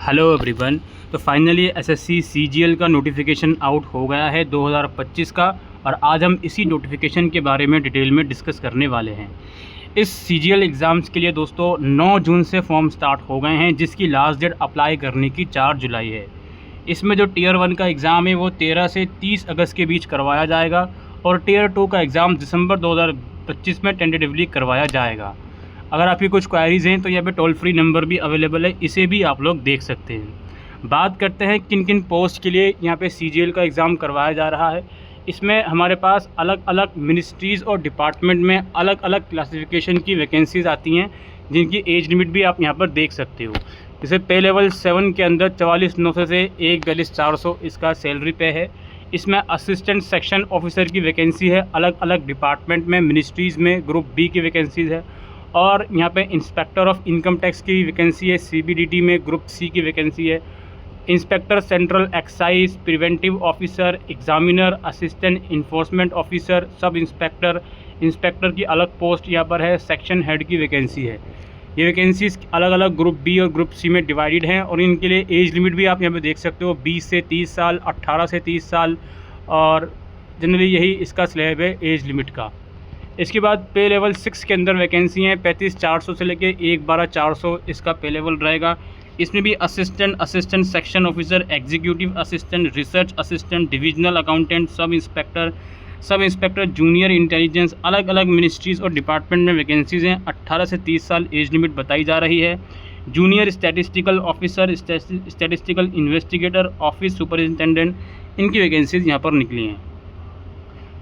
Hello everyone. तो finally SSC CGL का notification out हो गया है 2025 का, और आज हम इसी नोटिफिकेशन के बारे में डिटेल में डिस्कस करने वाले हैं। इस सीजीएल एग्ज़ाम्स के लिए दोस्तों 9 जून से फॉर्म स्टार्ट हो गए हैं, जिसकी लास्ट डेट अप्लाई करने की 4 जुलाई है। इसमें जो टियर 1 का एग्ज़ाम है वो 13 से 30 अगस्त के बीच करवाया जाएगा, और टियर 2 का एग्ज़ाम दिसंबर 2025 में टेंटेटिवली करवाया जाएगा। अगर आपकी कुछ क्वायरीज़ हैं तो यहाँ पे टोल फ्री नंबर भी अवेलेबल है, इसे भी आप लोग देख सकते हैं। बात करते हैं किन किन पोस्ट के लिए यहाँ पे सीजीएल का एग्ज़ाम करवाया जा रहा है। इसमें हमारे पास अलग अलग मिनिस्ट्रीज़ और डिपार्टमेंट में अलग अलग क्लासिफिकेशन की वैकेंसीज़ आती हैं, जिनकी एज लिमिट भी आप यहाँ पर देख सकते हो। जैसे पे लेवल 7 के अंदर 44,900 से 1,42,400 इसका सैलरी पे है। इसमें असिस्टेंट सेक्शन ऑफिसर की वैकेंसी है, अलग अलग डिपार्टमेंट में, मिनिस्ट्रीज़ में ग्रुप बी की वैकेंसीज़ है। और यहाँ पे इंस्पेक्टर ऑफ इनकम टैक्स की वैकेंसी है, सीबीडीटी में ग्रुप सी की वैकेंसी है। Inspector central excise, preventive officer, examiner, assistant enforcement officer, sub inspector, inspector की अलग पोस्ट यहाँ पर है। सेक्शन हेड की वैकेंसी है। ये वैकेंसीज अलग अलग ग्रुप बी और ग्रुप सी में डिवाइडेड हैं, और इनके लिए एज लिमिट भी आप यहाँ पे देख सकते हो, 20 से 30 साल, 18 से 30 साल, और जनरली यही इसका स्लैब है एज लिमिट का। इसके बाद पे लेवल 6 के अंदर वैकेंसी हैं 35,400 से लेके 1,12,400 इसका पे लेवल रहेगा। इसमें भी assistant section officer, executive assistant, research assistant, divisional accountant, sub inspector, junior intelligence, अलग अलग मिनिस्ट्रीज़ और डिपार्टमेंट में वैकेंसीज़ हैं। 18 से 30 साल एज लिमिट बताई जा रही है। Junior statistical officer, statistical investigator, office superintendent, इनकी वैकेंसीज़ यहाँ पर निकली हैं।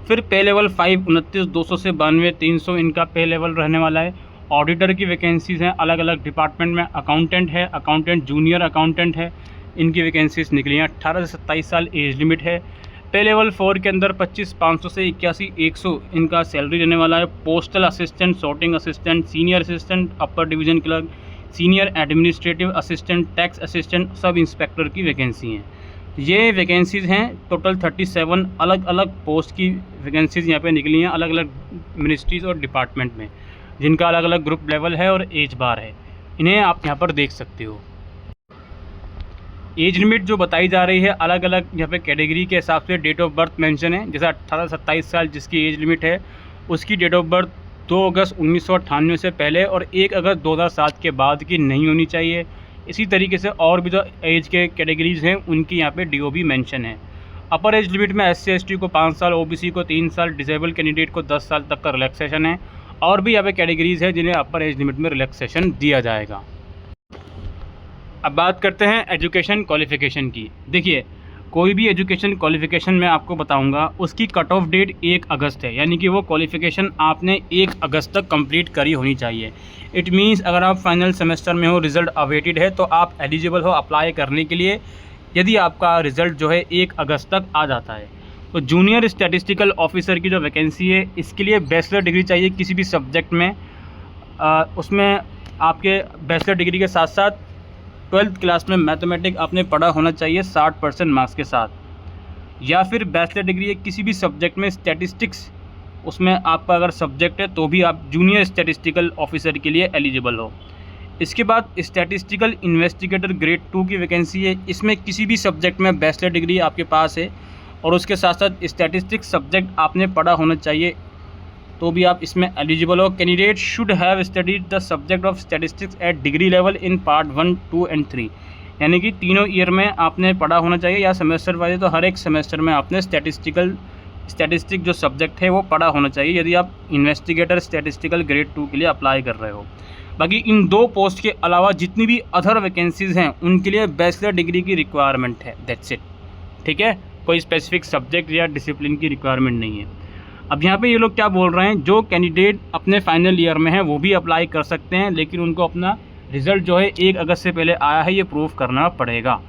फिर पे लेवल 5 29,200 से 92,300 इनका पे लेवल रहने वाला है। ऑडिटर की वैकेंसीज़ हैं अलग अलग डिपार्टमेंट में। अकाउंटेंट है, अकाउंटेंट जूनियर अकाउंटेंट है, इनकी वैकेंसीज़ निकली हैं। 18 से 27 साल एज लिमिट है। पे लेवल 4 के अंदर 25,500 से 81,100 इनका सैलरी रहने वाला है। Postal assistant, sorting assistant, senior assistant, अपर division clerk, senior administrative assistant, tax assistant, sub inspector की वैकेंसी हैं। ये वैकेंसीज़ हैं टोटल 37 अलग अलग पोस्ट की वैकेंसीज़ यहाँ पे निकली हैं अलग अलग मिनिस्ट्रीज़ और डिपार्टमेंट में, जिनका अलग अलग ग्रुप लेवल है और एज बार है। इन्हें आप यहाँ पर देख सकते हो। एज लिमिट जो बताई जा रही है अलग अलग यहाँ पे कैटेगरी के हिसाब से डेट ऑफ बर्थ मेंशन है। जैसे 18 से 27 साल जिसकी एज लिमिट है, उसकी डेट ऑफ बर्थ 2 अगस्त 1998 से पहले और 1 अगस्त 2007 के बाद की नहीं होनी चाहिए। इसी तरीके से और भी जो एज के कैटेगरीज़ हैं उनकी यहाँ पे डीओबी मेंशन है। अपर एज लिमिट में एससी एसटी को 5 साल, ओबीसी को 3 साल, डिसेबल कैंडिडेट को 10 साल तक का रिलैक्सेशन है। और भी यहाँ पे कैटेगरीज़ है जिन्हें अपर एज लिमिट में रिलैक्सेशन दिया जाएगा। अब बात करते हैं एजुकेशन क्वालिफ़िकेशन की। देखिए, कोई भी एजुकेशन क्वालिफ़िकेशन मैं आपको बताऊंगा, उसकी कट ऑफ डेट 1 अगस्त है, यानी कि वो क्वालिफ़िकेशन आपने 1 अगस्त तक कंप्लीट करी होनी चाहिए। इट मीन्स अगर आप फाइनल सेमेस्टर में हो, रिज़ल्ट अवेटेड है, तो आप एलिजिबल हो अप्लाई करने के लिए, यदि आपका रिज़ल्ट जो है 1 अगस्त तक आ जाता है। तो जूनियर स्टैटिस्टिकल ऑफिसर की जो वैकेंसी है, इसके लिए बैचलर डिग्री चाहिए किसी भी सब्जेक्ट में। उसमें आपके बैचलर डिग्री के साथ साथ 12th क्लास में मैथमेटिक्स आपने पढ़ा होना चाहिए 60% मार्क्स के साथ, या फिर बैचलर डिग्री है किसी भी सब्जेक्ट में स्टैटिस्टिक्स, उसमें आपका अगर सब्जेक्ट है तो भी आप जूनियर स्टैटिस्टिकल ऑफिसर के लिए एलिजिबल हो। इसके बाद स्टैटिस्टिकल इन्वेस्टिगेटर ग्रेड 2 की वैकेंसी है। इसमें किसी भी सब्जेक्ट में बैचलर डिग्री आपके पास है और उसके साथ साथ स्टैटिस्टिक्स सब्जेक्ट आपने पढ़ा होना चाहिए, तो भी आप इसमें एलिजिबल हो। Candidate should have studied the subject of statistics at degree level in part 1, 2 and 3, यानी कि तीनों ईयर में आपने पढ़ा होना चाहिए, या सेमेस्टर वाइज तो हर एक सेमेस्टर में आपने स्टैटिस्टिक जो सब्जेक्ट है वो पढ़ा होना चाहिए, यदि आप इन्वेस्टिगेटर स्टैटिस्टिकल ग्रेड 2 के लिए अप्लाई कर रहे हो। बाकी इन 2 पोस्ट के अलावा जितनी भी अदर वैकेंसीज़ हैं उनके लिए बैचलर डिग्री की रिक्वायरमेंट है, दैट्स इट। ठीक है, कोई स्पेसिफिक सब्जेक्ट या डिसिप्लिन की रिक्वायरमेंट नहीं है। अब यहाँ पे ये लोग क्या बोल रहे हैं, जो कैंडिडेट अपने फाइनल ईयर में हैं वो भी अप्लाई कर सकते हैं, लेकिन उनको अपना रिज़ल्ट जो है 1 अगस्त से पहले आया है ये प्रूफ करना पड़ेगा।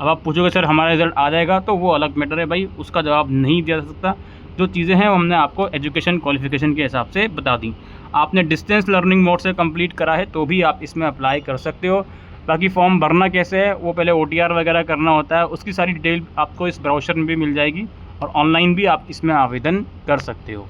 अब आप पूछोगे सर हमारा रिज़ल्ट आ जाएगा, तो वो अलग मैटर है भाई, उसका जवाब नहीं दिया जा सकता। जो चीज़ें हैं वो हमने आपको एजुकेशन क्वालिफ़िकेशन के हिसाब से बता दी। आपने डिस्टेंस लर्निंग मोड से कंप्लीट करा है तो भी आप इसमें अप्लाई कर सकते हो। बाकी फॉर्म भरना कैसे है, वो पहले OTR वगैरह करना होता है, उसकी सारी डिटेल आपको इस ब्राउज़र में भी मिल जाएगी, और ऑनलाइन भी आप इसमें आवेदन कर सकते हो।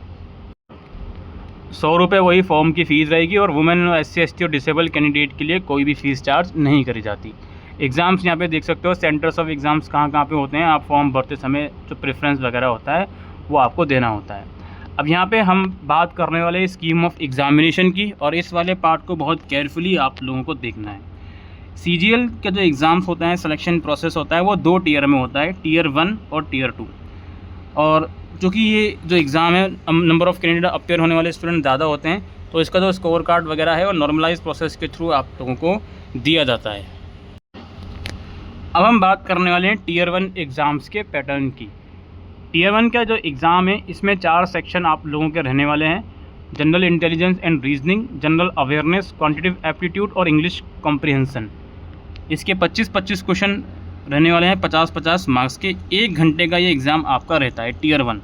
100 रुपये वही फॉर्म की फ़ीस रहेगी, और वुमेन और SC ST और डिसेबल कैंडिडेट के लिए कोई भी फ़ीस चार्ज नहीं करी जाती। एग्ज़ाम्स यहाँ पे देख सकते हो, सेंटर्स ऑफ एग्ज़ाम्स कहाँ कहाँ पे होते हैं। आप फॉर्म भरते समय जो प्रेफरेंस वगैरह होता है वो आपको देना होता है। अब यहाँ पे हम बात करने वाले स्कीम ऑफ एग्ज़ामिनेशन की, और इस वाले पार्ट को बहुत केयरफुली आप लोगों को देखना है। सीजीएल के जो एग्ज़ाम्स होता है, सिलेक्शन प्रोसेस होता है, वो 2 टीयर में होता है, टीयर 1 और टीयर 2। और चूँकि ये जो एग्ज़ाम है, नंबर ऑफ़ कैंडिडेट अपेयर होने वाले स्टूडेंट ज़्यादा होते हैं, तो इसका जो स्कोर कार्ड वगैरह है वो नॉर्मलाइज प्रोसेस के थ्रू आप लोगों को दिया जाता है। अब हम बात करने वाले हैं टीयर 1 एग्ज़ाम्स के पैटर्न की। टीयर 1 का जो एग्ज़ाम है, इसमें 4 सेक्शन आप लोगों के रहने वाले हैं। General intelligence and reasoning, general awareness, quantitative aptitude और इंग्लिश कॉम्प्रिहेंशन। इसके 25-25 क्वेश्चन रहने वाले हैं, 50-50 मार्क्स के। 1 घंटे का ये एग्ज़ाम आपका रहता है टीयर 1।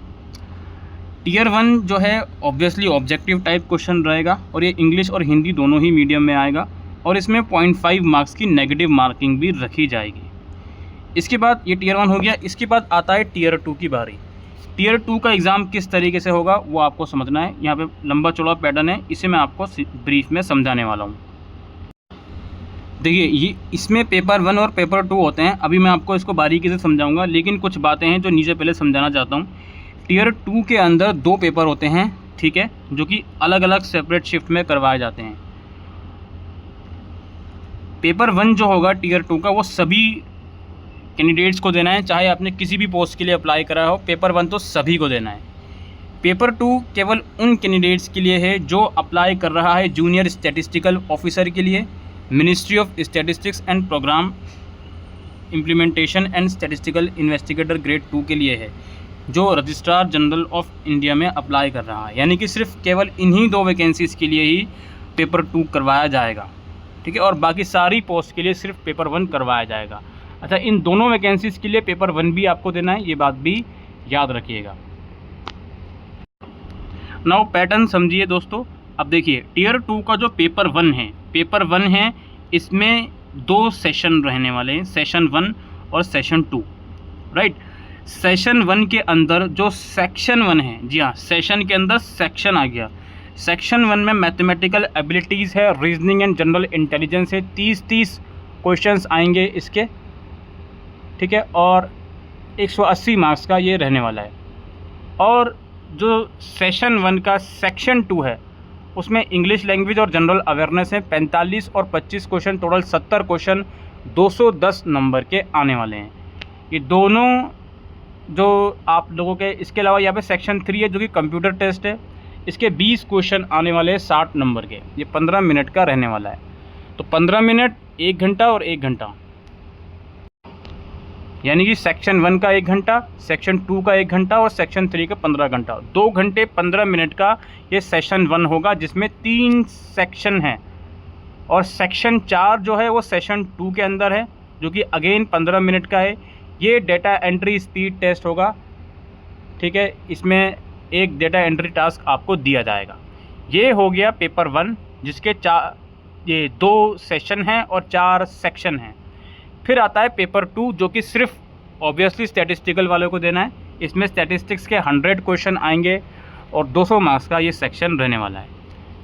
टीयर 1 जो है ऑब्वियसली ऑब्जेक्टिव टाइप क्वेश्चन रहेगा, और ये इंग्लिश और हिंदी दोनों ही मीडियम में आएगा, और इसमें 0.5 मार्क्स की नेगेटिव मार्किंग भी रखी जाएगी। इसके बाद ये टीयर 1 हो गया। इसके बाद आता है टीयर 2 की बारी। टीयर 2 का एग्ज़ाम किस तरीके से होगा वो आपको समझना है। यहाँ पे लंबा चौड़ा पैटर्न है, इसे मैं आपको ब्रीफ में समझाने वाला हूँ। देखिए, ये इसमें पेपर 1 और पेपर 2 होते हैं। अभी मैं आपको इसको बारीकी से समझाऊंगा, लेकिन कुछ बातें हैं जो नीचे पहले समझाना चाहता हूँ। टीयर 2 के अंदर 2 पेपर होते हैं, ठीक है, जो कि अलग अलग सेपरेट शिफ्ट में करवाए जाते हैं। पेपर 1 जो होगा टीयर 2 का, वो सभी कैंडिडेट्स को देना है, चाहे आपने किसी भी पोस्ट के लिए अप्लाई करा हो। पेपर 1 तो सभी को देना है। पेपर 2 केवल उन कैंडिडेट्स के लिए है जो अप्लाई कर रहा है जूनियर स्टैटिस्टिकल ऑफिसर के लिए, ministry of statistics and programme implementation and statistical investigator grade 2 के लिए है, जो रजिस्ट्रार जनरल ऑफ इंडिया में अप्लाई कर रहा है। यानी कि सिर्फ केवल इन्हीं 2 वैकेंसीज़ के लिए ही पेपर 2 करवाया जाएगा, ठीक है, और बाकी सारी पोस्ट के लिए सिर्फ पेपर 1 करवाया जाएगा। अच्छा, इन दोनों वैकेंसीज़ के लिए पेपर 1 भी आपको देना है, ये बात भी याद रखिएगा। नाउ पैटर्न समझिए दोस्तों। अब देखिए, टीयर 2 का जो पेपर 1 है, इसमें 2 सेशन रहने वाले हैं, सेशन 1 और सेशन 2, राइट। सेशन 1 के अंदर जो सेक्शन 1 है, जी हाँ, सेशन के अंदर सेक्शन आ गया। सेक्शन 1 में मैथमेटिकल एबिलिटीज़ है, रीजनिंग एंड जनरल इंटेलिजेंस है। 30-30 क्वेश्चंस आएंगे इसके, ठीक है, और 180 मार्क्स का ये रहने वाला है। और जो सेशन 1 का सेक्शन 2 है, उसमें इंग्लिश लैंग्वेज और जनरल अवेयरनेस है। 45 और 25 क्वेश्चन, टोटल 70 क्वेश्चन 210 नंबर के आने वाले हैं। ये दोनों जो आप लोगों के, इसके अलावा यहाँ पे सेक्शन 3 है जो कि कंप्यूटर टेस्ट है। इसके 20 क्वेश्चन आने वाले हैं 60 नंबर के। ये 15 मिनट का रहने वाला है। तो 15 मिनट, 1 घंटा और 1 घंटा, यानी कि सेक्शन 1 का 1 घंटा, सेक्शन 2 का 1 घंटा और सेक्शन 3 का 15 घंटा। 2 घंटे 15 मिनट का ये सेशन 1 होगा, जिसमें 3 सेक्शन हैं। और सेक्शन 4 जो है वो सेशन 2 के अंदर है, जो कि अगेन 15 मिनट का है। ये डेटा एंट्री स्पीड टेस्ट होगा, ठीक है। इसमें एक डेटा एंट्री टास्क आपको दिया जाएगा। ये हो गया पेपर 1, जिसके 2 सेशन हैं और 4 सेक्शन हैं। फिर आता है पेपर 2, जो कि सिर्फ ऑब्वियसली स्टैटिस्टिकल वालों को देना है। इसमें स्टैटिस्टिक्स के 100 क्वेश्चन आएंगे और 200 मार्क्स का ये सेक्शन रहने वाला है,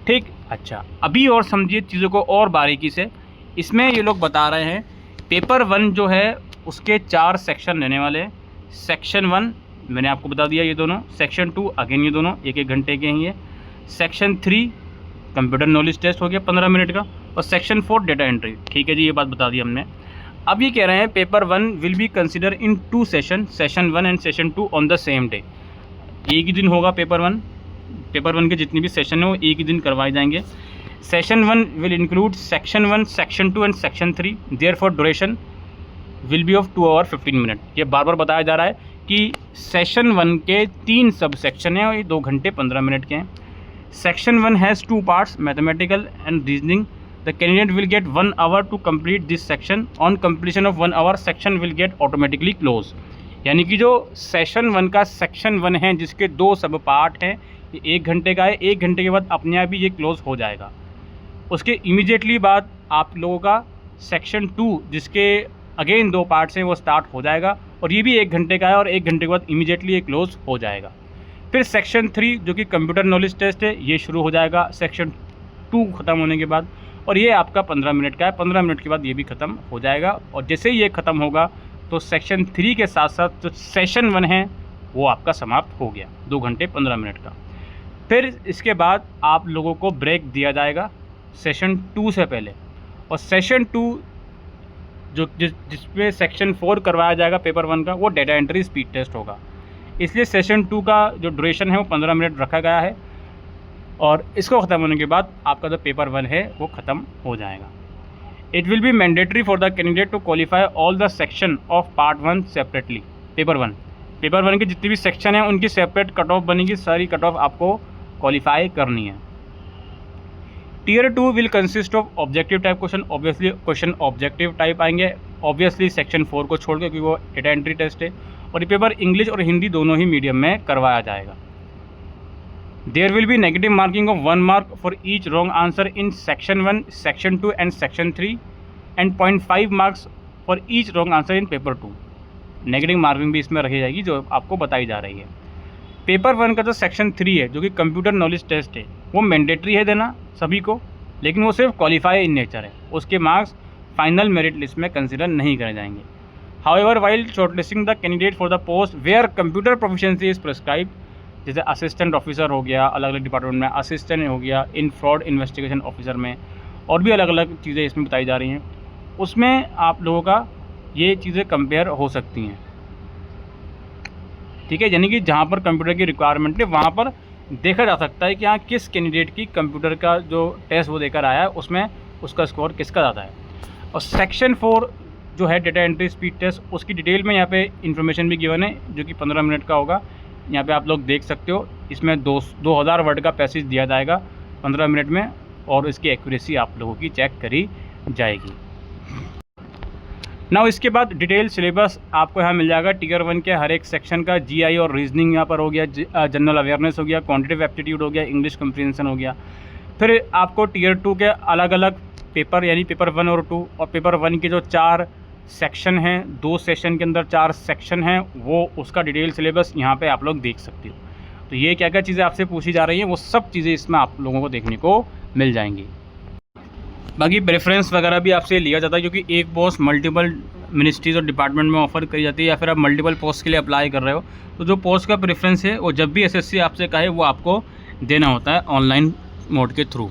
ठीक। अच्छा, अभी और समझिए चीज़ों को और बारीकी से। इसमें ये लोग बता रहे हैं पेपर 1 जो है उसके 4 सेक्शन रहने वाले हैं। सेक्शन 1 मैंने आपको बता दिया ये दोनों, सेक्शन 2 अगेन ये दोनों 1-1 घंटे के हैं ये, सेक्शन 3 कंप्यूटर नॉलेज टेस्ट हो गया 15 मिनट का, और सेक्शन 4 डेटा एंट्री, ठीक है जी, ये बात बता दी हमने। अब ये कह रहे हैं paper 1 will be consider in 2 session 1 and session 2 on the same day. एक ही दिन होगा पेपर 1 के जितने भी सेशन हैं वो एक ही दिन करवाए जाएंगे। Session 1 will include section 1, section 2 and section 3, therefore duration will be of 2 hour 15 minute. ये बार बार बताया जा रहा है कि सेशन 1 के 3 सब सेक्शन हैं और ये 2 घंटे 15 मिनट के हैं। Section 1 has 2 parts, mathematical and reasoning. The candidate will get 1 hour to complete this section. On completion of 1 hour, section will get automatically closed. यानी कि जो सेशन 1 का सेक्शन 1 है, जिसके 2 सब पार्ट हैं, ये 1 घंटे का है। 1 घंटे के बाद अपने आप ही ये क्लोज हो जाएगा। उसके इमीडिएटली बाद आप लोगों का सेक्शन 2, जिसके अगेन 2 पार्ट्स हैं, वो स्टार्ट हो जाएगा, और ये भी 1 घंटे का है, और 1 घंटे के बाद इमीडिएटली ये क्लोज हो जाएगा। फिर सेक्शन 3 जो कि कंप्यूटर नॉलेज टेस्ट है, ये शुरू हो जाएगा सेक्शन 2 ख़त्म होने के बाद, और ये आपका 15 मिनट का है। 15 मिनट के बाद ये भी ख़त्म हो जाएगा और जैसे ही ये ख़त्म होगा तो सेक्शन 3 के साथ साथ जो सेशन 1 है वो आपका समाप्त हो गया, 2 घंटे 15 मिनट का। फिर इसके बाद आप लोगों को ब्रेक दिया जाएगा सेशन 2 से पहले, और सेशन 2 जो जिसमें सेक्शन 4 करवाया जाएगा पेपर 1 का, वो डेटा एंट्री स्पीड टेस्ट होगा। इसलिए सेशन 2 का जो ड्यूरेशन है वो 15 मिनट रखा गया है और इसको ख़त्म होने के बाद आपका जो पेपर 1 है वो ख़त्म हो जाएगा। It will be mandatory for the candidate to qualify all the section of part 1 separately. Paper 1 के जितने भी सेक्शन हैं उनकी सेपरेट कट ऑफ बनेगी, सारी कट ऑफ आपको क्वालिफाई करनी है। Tier 2 will consist of objective type question. Obviously question objective type आएंगे, ऑब्वियसली सेक्शन 4 को छोड़ के, क्योंकि वो डेटा एंट्री टेस्ट है। और ये पेपर इंग्लिश और हिंदी दोनों ही मीडियम में करवाया जाएगा। There will be negative marking of 1 mark for each wrong answer in section 1, section 2 and section 3 and 0.5 marks for each wrong answer in paper 2। Negative marking भी इसमें रखी जाएगी जो आपको बताई जा रही है। पेपर 1 का जो सेक्शन 3 है जो कि कंप्यूटर नॉलेज टेस्ट है, वो मैंडेटरी है देना सभी को, लेकिन वो सिर्फ क्वालिफाई इन नेचर है। उसके मार्क्स फाइनल मेरिट लिस्ट में कंसिडर नहीं करे जाएंगे। However while shortlisting the candidate for the post where computer proficiency is prescribe, जैसे असिस्टेंट ऑफिसर हो गया अलग अलग डिपार्टमेंट में, असिस्टेंट हो गया इन फ्रॉड इन्वेस्टिगेशन ऑफिसर में, और भी अलग अलग चीज़ें इसमें बताई जा रही हैं, उसमें आप लोगों का ये चीज़ें कंपेयर हो सकती हैं। ठीक है, यानी कि जहाँ पर कंप्यूटर की रिक्वायरमेंट है वहाँ पर देखा जा सकता है कि हाँ किस कैंडिडेट की कंप्यूटर का जो टेस्ट वो देकर आया है उसमें उसका स्कोर किसका ज़्यादा है। और सेक्शन 4 जो है डेटा एंट्री स्पीड टेस्ट, उसकी डिटेल में यहाँ पे इन्फॉर्मेशन भी गिवन है जो कि 15 मिनट का होगा। यहाँ पे आप लोग देख सकते हो, इसमें 2000 वर्ड का पैसेज दिया जाएगा 15 मिनट में, और इसकी एक्यूरेसी आप लोगों की चेक करी जाएगी। नाउ इसके बाद डिटेल सिलेबस आपको यहाँ मिल जाएगा। टीयर 1 के हर एक सेक्शन का जीआई और रीजनिंग यहाँ पर हो गया, जनरल अवेयरनेस हो गया, क्वांटिटेटिव एप्टीट्यूड हो गया, इंग्लिश कम्प्रीहेंशन हो गया। फिर आपको टीयर 2 के अलग अलग पेपर यानी पेपर 1 और 2, और पेपर 1 के जो 4 सेक्शन हैं, 2 सेशन के अंदर 4 सेक्शन हैं, वो उसका डिटेल सिलेबस यहाँ पे आप लोग देख सकते हो। तो ये क्या क्या चीज़ें आपसे पूछी जा रही हैं वो सब चीज़ें इसमें आप लोगों को देखने को मिल जाएंगी। बाकी प्रेफरेंस वगैरह भी आपसे लिया जाता है, क्योंकि एक पोस्ट मल्टीपल मिनिस्ट्रीज़ और डिपार्टमेंट में ऑफर करी जाती है, या फिर आप मल्टीपल पोस्ट के लिए अप्लाई कर रहे हो, तो जो पोस्ट का प्रेफरेंस है वो जब भी एसएससी आपसे कहे वो आपको देना होता है ऑनलाइन मोड के थ्रू।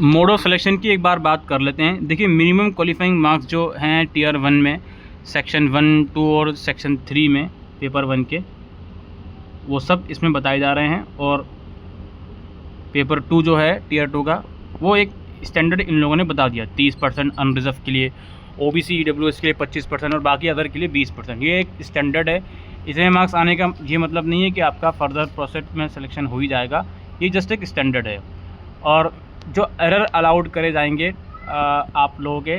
मोड ऑफ सिलेक्शन की एक बार बात कर लेते हैं। देखिए, मिनिमम क्वालिफाइंग मार्क्स जो हैं टीयर 1 में, सेक्शन 1, 2 और सेक्शन 3 में पेपर 1 के, वो सब इसमें बताए जा रहे हैं। और पेपर 2 जो है टीयर 2 का, वो एक स्टैंडर्ड इन लोगों ने बता दिया, 30% अनरिजर्व के लिए, ओबीसी ईडब्ल्यूएस के लिए 25% और बाकी अदर के लिए 20%। ये एक स्टैंडर्ड है। इसमें मार्क्स आने का ये मतलब नहीं है कि आपका फर्दर प्रोसेस में सिलेक्शन हो ही जाएगा, ये जस्ट एक स्टैंडर्ड है। और जो एरर अलाउड करे जाएंगे आप लोगों के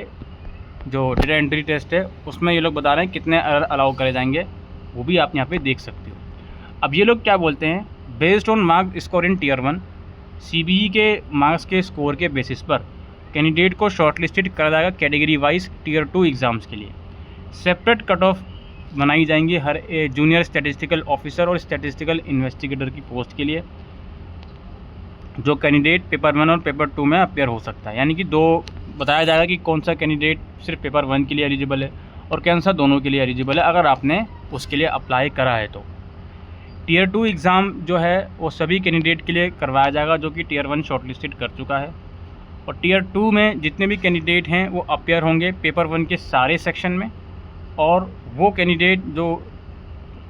जो डेटा एंट्री टेस्ट है उसमें ये लोग बता रहे हैं कितने एरर अलाउ करे जाएंगे, वो भी आप यहाँ पे देख सकते हो। अब ये लोग क्या बोलते हैं, based on marks score in tier 1, CBE के मार्क्स के स्कोर के बेसिस पर कैंडिडेट को शॉर्टलिस्टेड करा जाएगा कैटेगरी वाइज टीयर 2 एग्ज़ाम्स के लिए। सेपरेट कट ऑफ बनाई जाएंगी हर जूनियर स्टैटिस्टिकल ऑफिसर और स्टैटिस्टिकल इन्वेस्टिगेटर की पोस्ट के लिए, जो कैंडिडेट पेपर 1 और पेपर 2 में अपेयर हो सकता है। यानी कि 2 बताया जाएगा कि कौन सा कैंडिडेट सिर्फ पेपर 1 के लिए एलिजिबल है और कौन सा दोनों के लिए एलिजिबल है, अगर आपने उसके लिए अप्लाई करा है तो। टीयर 2 एग्ज़ाम जो है वो सभी कैंडिडेट के लिए करवाया जाएगा जो कि टीयर 1 शॉर्टलिस्टेड कर चुका है। और टीयर 2 में जितने भी कैंडिडेट हैं वो अपेयर होंगे पेपर 1 के सारे सेक्शन में, और वो कैंडिडेट जो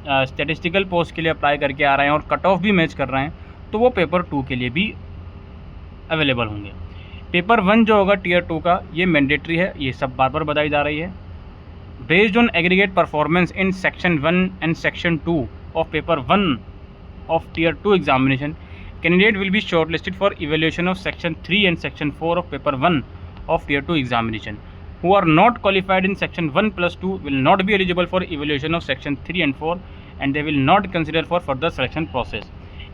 स्टैटिस्टिकल पोस्ट के लिए अप्लाई करके आ रहे हैं और कट ऑफ भी मैच कर रहे हैं तो वो पेपर 2 के लिए भी अवेलेबल होंगे। पेपर 1 जो होगा टीयर 2 का, ये मैंडेटरी है, ये सब बार बार बताई जा रही है। Based on aggregate performance in section 1 and section 2 of paper 1 of tier 2 examination, candidate will be shortlisted for evaluation of section 3 and section 4 of paper 1 of tier 2 examination. Who are not qualified in section 1+2 will not be eligible for evaluation of section 3 and 4 and they will not consider for further selection process.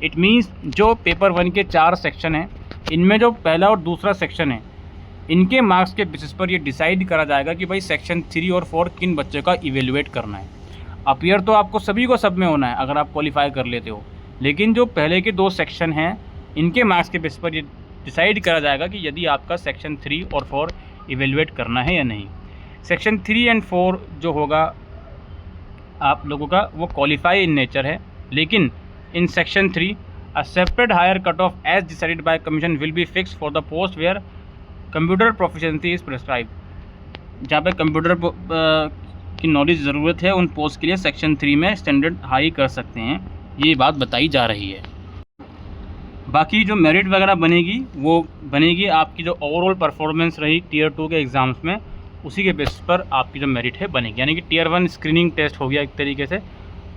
It means जो paper 1 के 4 section हैं, इनमें जो पहला और दूसरा section है, इनके मार्क्स के बेसिस पर ये डिसाइड करा जाएगा कि भाई सेक्शन 3 और 4 किन बच्चों का इवेल्युएट करना है। अपीयर तो आपको सभी को सब में होना है अगर आप क्वालिफाई कर लेते हो, लेकिन जो पहले के 2 सेक्शन हैं इनके मार्क्स के बेस पर ये डिसाइड करा जाएगा कि यदि आपका सेक्शन 3 और 4 इवेलुएट करना है या नहीं। सेक्शन 3 एंड 4 जो होगा आप लोगों का वो क्वालिफाई इन नेचर है, लेकिन in section 3 a separate higher cutoff as decided by commission will be fixed for the post where computer proficiency is prescribed। जहाँ पे कंप्यूटर की नॉलेज ज़रूरत है उन पोस्ट के लिए सेक्शन 3 में स्टैंडर्ड हाई कर सकते हैं, ये बात बताई जा रही है। बाकी जो मेरिट वगैरह बनेगी वो बनेगी आपकी जो ओवरऑल परफॉर्मेंस रही टीयर 2 के एग्ज़ाम्स में, उसी के बेसिस पर आपकी जो मेरिट है बनेगी। यानी कि टीयर 1 स्क्रीनिंग टेस्ट हो गया एक तरीके से,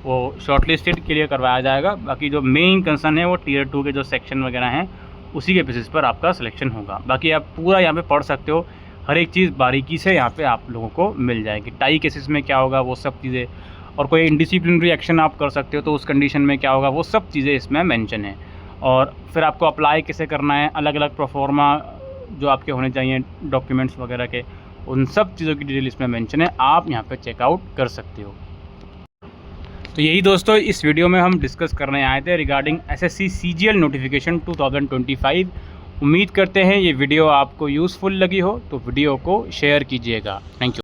वो शॉर्टलिस्टेड के लिए करवाया जाएगा। बाकी जो मेन कंसर्न है वो टीयर 2 के जो सेक्शन वगैरह हैं उसी के बेसिस पर आपका सिलेक्शन होगा। बाकी आप पूरा यहाँ पे पढ़ सकते हो, हर एक चीज़ बारीकी से यहाँ पे आप लोगों को मिल जाएगी। टाई केसेस में क्या होगा वो सब चीज़ें, और कोई इनडिसिप्लिनरी एक्शन आप कर सकते हो तो उस कंडीशन में क्या होगा वो सब चीज़ें इसमें मेंशन है। और फिर आपको अप्लाई कैसे करना है, अलग अलग प्रोफॉर्मा जो आपके होने चाहिए डॉक्यूमेंट्स वगैरह के, उन सब चीज़ों की डिटेल इसमें मेंशन है, आप यहाँ पे चेकआउट कर सकते हो। तो यही दोस्तों इस वीडियो में हम डिस्कस करने आए थे रिगार्डिंग एसएससी सीजीएल नोटिफिकेशन 2025। उम्मीद करते हैं ये वीडियो आपको यूज़फुल लगी हो, तो वीडियो को शेयर कीजिएगा। Thank you.